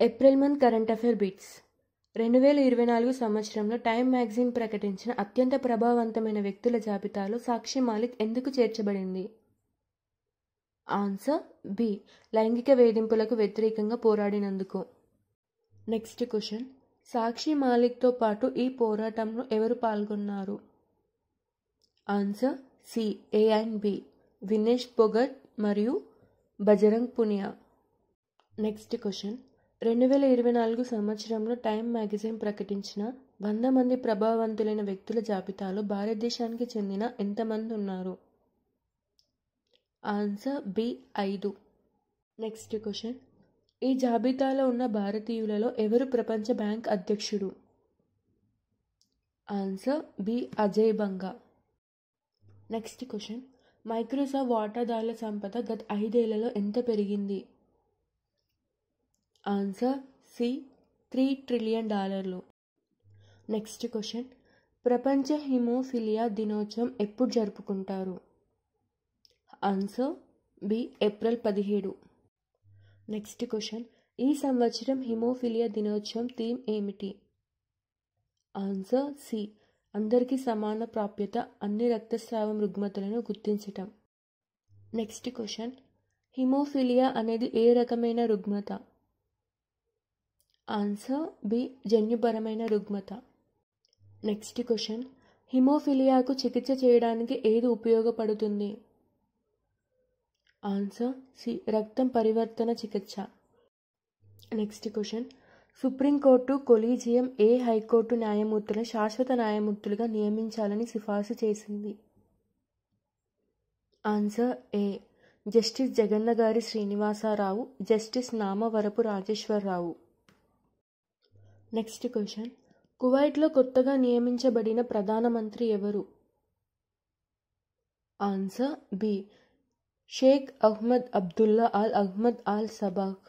April month current affair bits 2024 సంవత్సరంలో time magazine ప్రకటించిన అత్యంత ప్రభావవంతమైన వ్యక్తుల జాబితాలో సాక్షి మాలిక్ ఎందుకు చేర్చబడింది? Answer B. లైంగిక వేధింపులకు వ్యతిరేకంగా పోరాడినందుకు. Next question. సాక్షి మాలిక్తో పాటు ఈ పోరాటంలో ఎవరు పాల్గొన్నారు? Answer C. A and B. Vinesh Phogat మరియు బజరంగ్ పునియా. Next question. 2024 సంవత్సరంలో టైమ్ మ్యాగజైన్ ప్రకటించిన 100 మంది ప్రభావవంతులైన వ్యక్తుల జాబితాలో భారతదేశానికి చెందిన ఎంతమంది ఉన్నారు? Answer B. 5. Next question. ఈ జాబితాలో ఉన్న భారతీయులలో ఎవరు ప్రపంచ బ్యాంక్ అధ్యక్షుడు? Answer B. Ajay Banga. Next question. Microsoft వాటాదారుల సంపద గత 5 ఏళ్లలో ఎంత పెరిగింది? Answer C. $3 trillion. Next question. ప్రపంచ హిమోఫిలియా దినోత్సవం ఎప్పుడు జరుపుకుంటారు? Answer B. April 17. Next question. ఈ సంవత్సరం హిమోఫిలియా దినోత్సవం థీమ్ ఏమిటి? Answer C. అందరికీ సమాన ప్రాప్యత, అన్ని రక్తస్రావం రుగ్మతలను గుర్తించటం. Next question. హిమోఫిలియా అనేది ఏ రకమైన రుగ్మత? Answer B. జన్యుపరమైన రుగ్మత. Next question. హిమోఫిలియాకు చికిత్స చేయడానికి ఏది ఉపయోగపడుతుంది? Answer C. రక్తం పరివర్తన చికిత్స. Next question. సుప్రీంకోర్టు కొలీజియం ఏ హైకోర్టు న్యాయమూర్తులను శాశ్వత న్యాయమూర్తులుగా నియమించాలని సిఫార్సు చేసింది? Answer A. Justice Jagannagari Srinivasa Rao, justice Namavarapu Rajeshwara Rao. Next question. కువైట్లో కొత్తగా నియమించబడిన ప్రధానమంత్రి ఎవరు? Answer B. Sheikh Ahmad Abdullah Al Ahmad Al Sabah.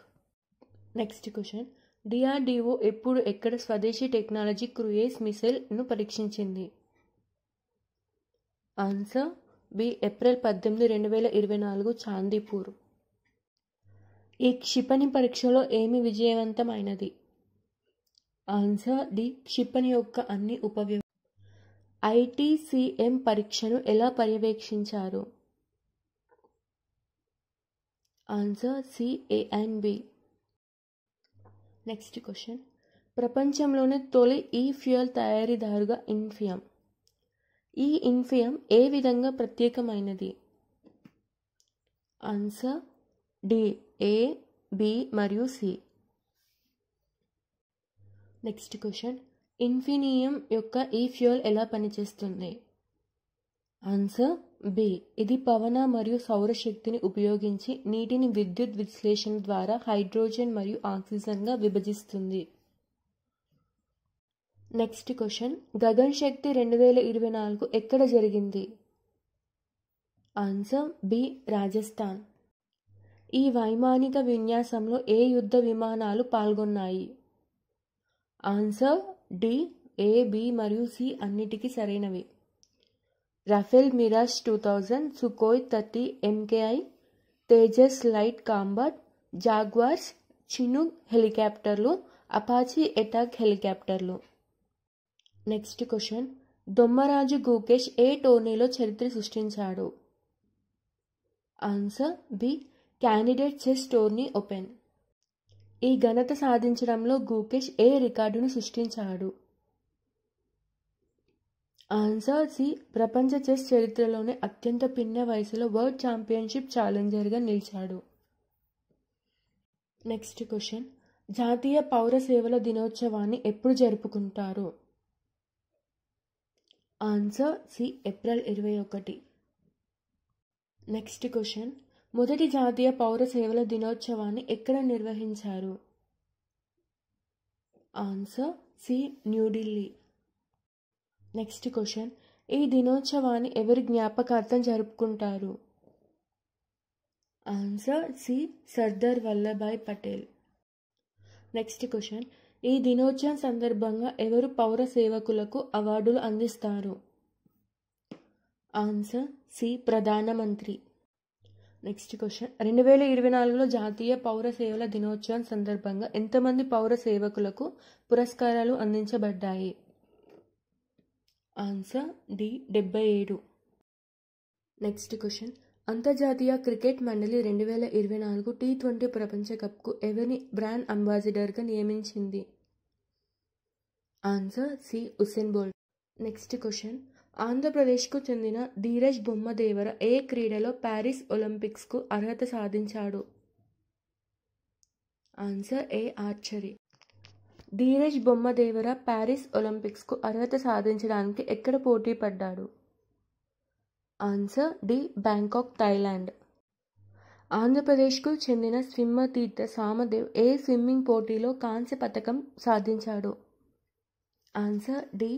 Next question. DRDO ఎప్పుడు ఎక్కడ స్వదేశీ టెక్నాలజీ క్రూయిజ్ మిసైల్ను పరీక్షించింది? Answer B. ఏప్రిల్ 18, 2024 చాందీపూర్. ఈ క్షిపణి పరీక్షలో ఏమి విజయవంతమైనది? Answer D. క్షిపణి యొక్క అన్ని ITCM పరీక్షను ఎలా పర్యవేక్షించారు? Answer C. A and B. Next question. ప్రపంచంలోనే తొలి ఫ్యూయల్ తయారీదారుగా ఇన్ఫియామ్. ఈ ఇన్ఫియామ్ ఏ విధంగా ప్రత్యేకమైనది? Answer D. ఏ, బి మరియు సి. Next question. ఇన్ఫినియం యొక్క ఈ ఫ్యూయల్ ఎలా పనిచేస్తుంది? Answer B. ఇది పవన మరియు సౌరశక్తిని ఉపయోగించి నీటిని విద్యుత్ విశ్లేషణ ద్వారా హైడ్రోజన్ మరియు ఆక్సిజన్గా విభజిస్తుంది. Next question. గగన్ శక్తి 2024 ఎక్కడ జరిగింది? Answer B. రాజస్థాన్. ఈ వైమానిక విన్యాసంలో ఏ యుద్ధ విమానాలు పాల్గొన్నాయి? Answer D. ఏ, బి మరియు సి అన్నిటికీ సరైనవి. Rafale Mirage 2000, Sukhoi 30 MKI, Tejas light combat, Jaguars, Chinook helicopters, Apache attack helicopters. Next question. Dommaraju Gukesh ఏ టోర్నీలో చరిత్ర సృష్టించాడు? Answer B. Candidate chess tourney open. ఈ ఘనత సాధించడంలో గుకేష్ ఏ రికార్డును సృష్టించాడు? Answer C. ప్రపంచ చెస్ చరిత్రలోనే అత్యంత పిన్న వయసులో వరల్డ్ ఛాంపియన్షిప్ ఛాలెంజర్గా నిలిచాడు. Next question. జాతీయ పౌర సేవల దినోత్సవాన్ని ఎప్పుడు జరుపుకుంటారు? Answer C. April 21. Next question. మొదటి జాతీయ పౌర సేవల దినోత్సవాన్ని ఎక్కడ నిర్వహించారు? Answer C. New Delhi. Next question. ఈ దినోత్సవాన్ని ఎవరి జ్ఞాపకార్థం జరుపుకుంటారు? Answer C. Sardar Vallabhbhai Patel. Next question. ఈ దినోత్సవం సందర్భంగా ఎవరు పౌర సేవకులకు అవార్డులు అందిస్తారు? Answer C. ప్రధానమంత్రి. నెక్స్ట్ క్వశ్చన్ 2024లో జాతీయ పౌర సేవల దినోత్సవం సందర్భంగా ఎంతమంది పౌర సేవకులకు పురస్కారాలు అందించబడ్డాయి? Answer D 77. నెక్స్ట్ క్వశ్చన్ అంతర్జాతీయ క్రికెట్ మండలి 2024 T20 ప్రపంచ కప్కు ఎవరిని బ్రాండ్ అంబాసిడర్గా నియమించింది? Answer C Usain Bolt. Next question ఆంధ్రప్రదేశ్కు చెందిన ధీరజ్ బొమ్మదేవర ఏ క్రీడలో ప్యారిస్ ఒలింపిక్స్కు అర్హత సాధించాడు? Answer A archery. Dhiraj Bommadevara Paris ఒలింపిక్స్కు అర్హత సాధించడానికి ఎక్కడ పోటీ పడ్డాడు? Answer D Bangkok, Thailand. ఆంధ్రప్రదేశ్కు చెందిన స్విమ్మర్ తీర్థ సామదేవ్ ఏ స్విమ్మింగ్ పోటీలో కాంస్య పతకం సాధించాడు? Answer D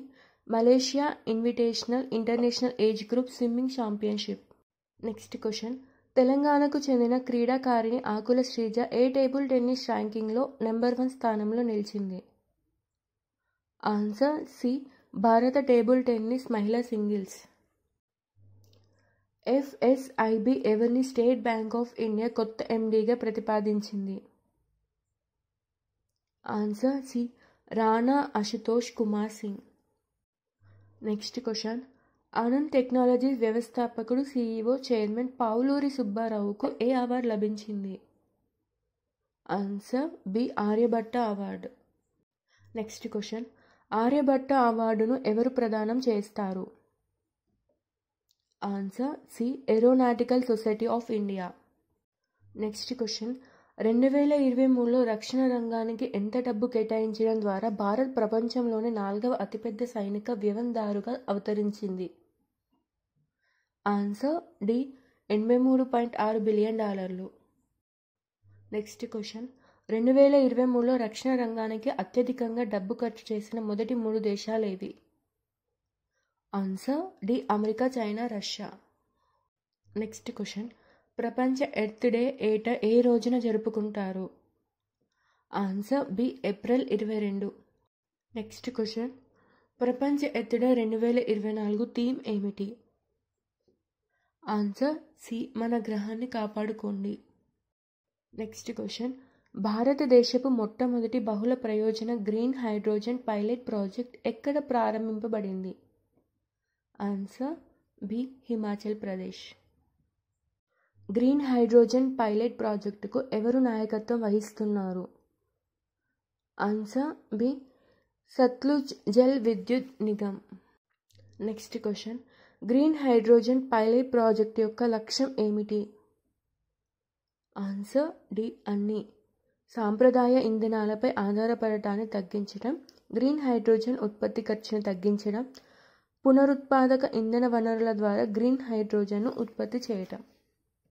Malaysia invitational international age group swimming championship. Next question తెలంగాణకు చెందిన క్రీడాకారిణి ఆకుల శ్రీజ ఏ టేబుల్ టెన్నిస్ ర్యాంకింగ్లో నెంబర్ 1 స్థానంలో నిలిచింది? ఆన్సర్ సి భారత టేబుల్ టెన్నిస్ మహిళా సింగిల్స్. ఎఫ్ఎస్ఐబి ఎవరిని స్టేట్ బ్యాంక్ ఆఫ్ ఇండియా కొత్త ఎండీగా ప్రతిపాదించింది? Answer C Rana Ashutosh Kumar Singh. Next question Anand technologies వ్యవస్థాపకుడు సిఇఓ చైర్మన్ పావులూరి సుబ్బారావుకు ఏ అవార్డు లభించింది? Answer B Aryabhata award. Next question Aryabhata అవార్డును ఎవరు ప్రదానం చేస్తారు? Answer C aeronautical society of India. Next question 2023లో రక్షణ రంగానికి ఎంత డబ్బు కేటాయించడం ద్వారా భారత్ ప్రపంచంలోనే 4వ అతిపెద్ద సైనిక వ్యయందారుగా అవతరించింది? Answer D $83.6 billion. Next question 2023లో రక్షణ రంగానికి అత్యధికంగా డబ్బు ఖర్చు చేసిన మొదటి 3 దేశాలు ఏవి? Answer D America, China, Russia. Next question ప్రపంచ ఎర్త్ డే ఏ రోజున జరుపుకుంటారు? Answer B April 22. Next question ప్రపంచ ఎర్త్ డే 2024 థీమ్ ఏమిటి? ఆన్సర్ సి మన గ్రహాన్ని కాపాడుకోండి. నెక్స్ట్ క్వశ్చన్ భారతదేశపు మొట్టమొదటి బహుళ ప్రయోజన గ్రీన్ హైడ్రోజన్ పైలట్ ప్రాజెక్ట్ ఎక్కడ ప్రారంభింపబడింది? Answer B Himachal Pradesh. Green hydrogen pilot ప్రాజెక్టుకు ఎవరు నాయకత్వం వహిస్తున్నారు? Answer B Satluj Jal Vidyut Nigam. Next question green hydrogen pilot project యొక్క లక్ష్యం ఏమిటి? ఆన్సర్ డి అన్ని సాంప్రదాయ ఇంధనాలపై ఆధారపడటాన్ని తగ్గించడం, గ్రీన్ హైడ్రోజన్ ఉత్పత్తి ఖర్చును తగ్గించడం, పునరుత్పాదక ఇంధన వనరుల ద్వారా గ్రీన్ హైడ్రోజన్ను ఉత్పత్తి చేయటం.